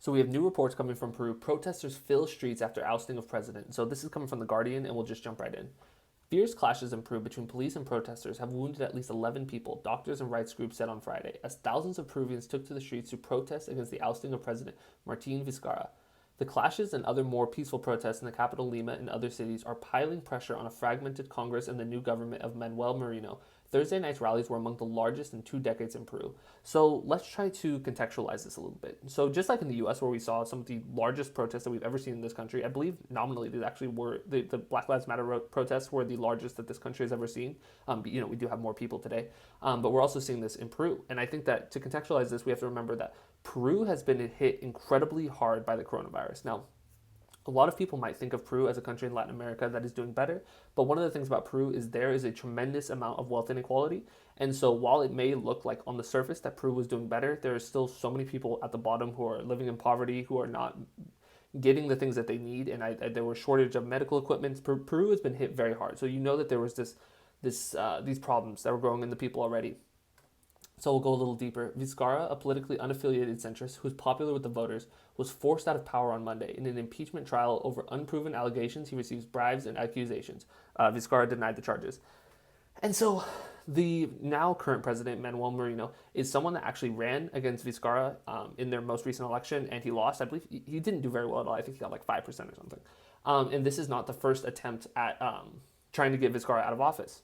So we have new reports coming from Peru. Protesters fill streets after ousting of president. So this is coming from The Guardian, and we'll just jump right in. Fierce clashes in Peru between police and protesters have wounded at least 11 people, doctors and rights groups said on Friday, as thousands of Peruvians took to the streets to protest against the ousting of President Martin Vizcarra. The clashes and other more peaceful protests in the capital Lima and other cities are piling pressure on a fragmented Congress and the new government of Manuel Merino. Thursday night's rallies were among the largest in 2 decades in Peru. So let's try to contextualize this a little bit. So just like in the U.S., where we saw some of the largest protests that we've ever seen in this country, I believe nominally these actually were the Black Lives Matter protests were the largest that this country has ever seen. We do have more people today, but we're also seeing this in Peru. And I think that to contextualize this, we have to remember that Peru has been hit incredibly hard by the coronavirus. Now, a lot of people might think of Peru as a country in Latin America that is doing better, but one of the things about Peru is there is a tremendous amount of wealth inequality. And so while it may look like on the surface that Peru was doing better, there are still so many people at the bottom who are living in poverty, who are not getting the things that they need. And there was shortage of medical equipment. Peru has been hit very hard. So you know that there was these problems that were growing in the people already. So we'll go a little deeper. Vizcarra, a politically unaffiliated centrist who's popular with the voters, was forced out of power on Monday in an impeachment trial over unproven allegations he receives bribes and accusations. Vizcarra denied the charges. And so the now current president, Manuel Merino, is someone that actually ran against Vizcarra in their most recent election, and he lost. I believe he didn't do very well at all. I think he got like 5% or something. And this is not the first attempt at trying to get Vizcarra out of office.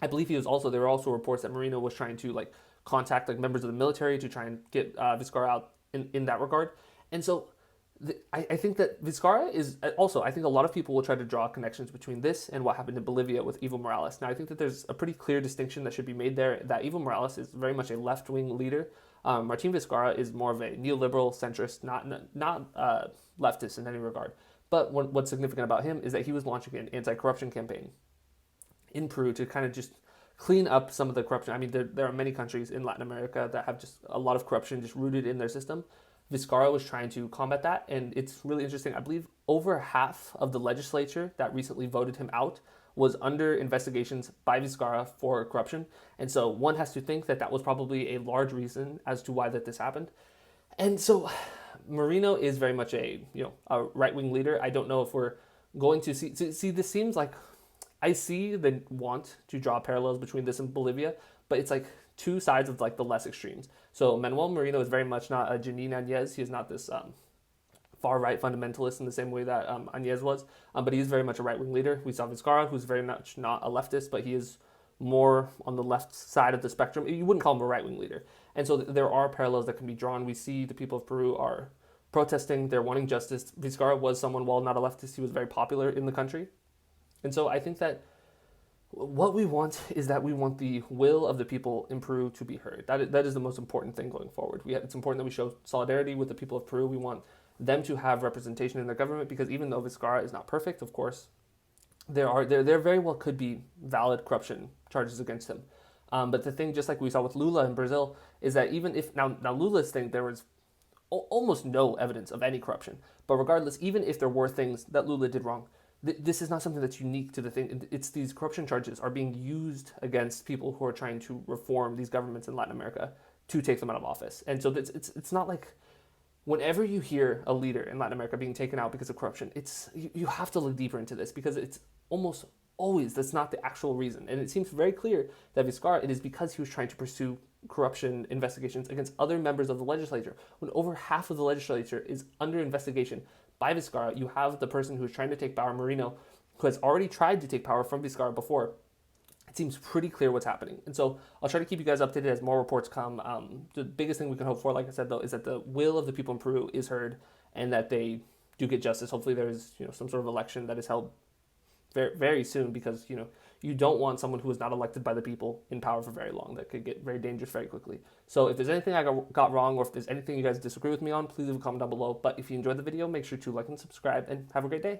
I believe there were also reports that Merino was trying to contact members of the military to try and get Vizcarra out in that regard. And so I think that Vizcarra is also, I think a lot of people will try to draw connections between this and what happened in Bolivia with Evo Morales. Now, I think that there's a pretty clear distinction that should be made there, that Evo Morales is very much a left-wing leader. Martin Vizcarra is more of a neoliberal centrist, not leftist in any regard. But what's significant about him is that he was launching an anti-corruption campaign in Peru to kind of just clean up some of the corruption. I mean, there are many countries in Latin America that have just a lot of corruption just rooted in their system. Vizcarra was trying to combat that, and it's really interesting. I believe over half of the legislature that recently voted him out was under investigations by Vizcarra for corruption. And so one has to think that that was probably a large reason as to why this happened. And so Merino is very much a right-wing leader. I don't know if we're going to see this seems like I see the want to draw parallels between this and Bolivia, but it's like two sides of the less extremes. So Manuel Merino is very much not a Janine Áñez. He is not this far-right fundamentalist in the same way that Áñez was, but he is very much a right-wing leader. We saw Vizcarra, who's very much not a leftist, but he is more on the left side of the spectrum. You wouldn't call him a right-wing leader. And so there are parallels that can be drawn. We see the people of Peru are protesting. They're wanting justice. Vizcarra was someone, while not a leftist, he was very popular in the country. And so I think that what we want is that we want the will of the people in Peru to be heard. That is the most important thing going forward. It's important that we show solidarity with the people of Peru. We want them to have representation in their government, because even though Vizcarra is not perfect, of course, there very well could be valid corruption charges against him. But the thing, just like we saw with Lula in Brazil, is that even if now Lula's thing, there was almost no evidence of any corruption. But regardless, even if there were things that Lula did wrong, this is not something that's unique to the thing. It's these corruption charges are being used against people who are trying to reform these governments in Latin America to take them out of office. And so it's not like whenever you hear a leader in Latin America being taken out because of corruption, you have to look deeper into this, because it's almost always that's not the actual reason. And it seems very clear that Vizcarra, it is because he was trying to pursue corruption investigations against other members of the legislature. When over half of the legislature is under investigation by Vizcarra, you have the person who's trying to take power, Merino, who has already tried to take power from Vizcarra before. It seems pretty clear what's happening. And so I'll try to keep you guys updated as more reports come. The biggest thing we can hope for, like I said, though, is that the will of the people in Peru is heard and that they do get justice. Hopefully there is some sort of election that is held very, very soon, because you don't want someone who is not elected by the people in power for very long. That could get very dangerous very quickly. So if there's anything I got wrong, or if there's anything you guys disagree with me on, please leave a comment down below. But if you enjoyed the video, make sure to like and subscribe, and have a great day.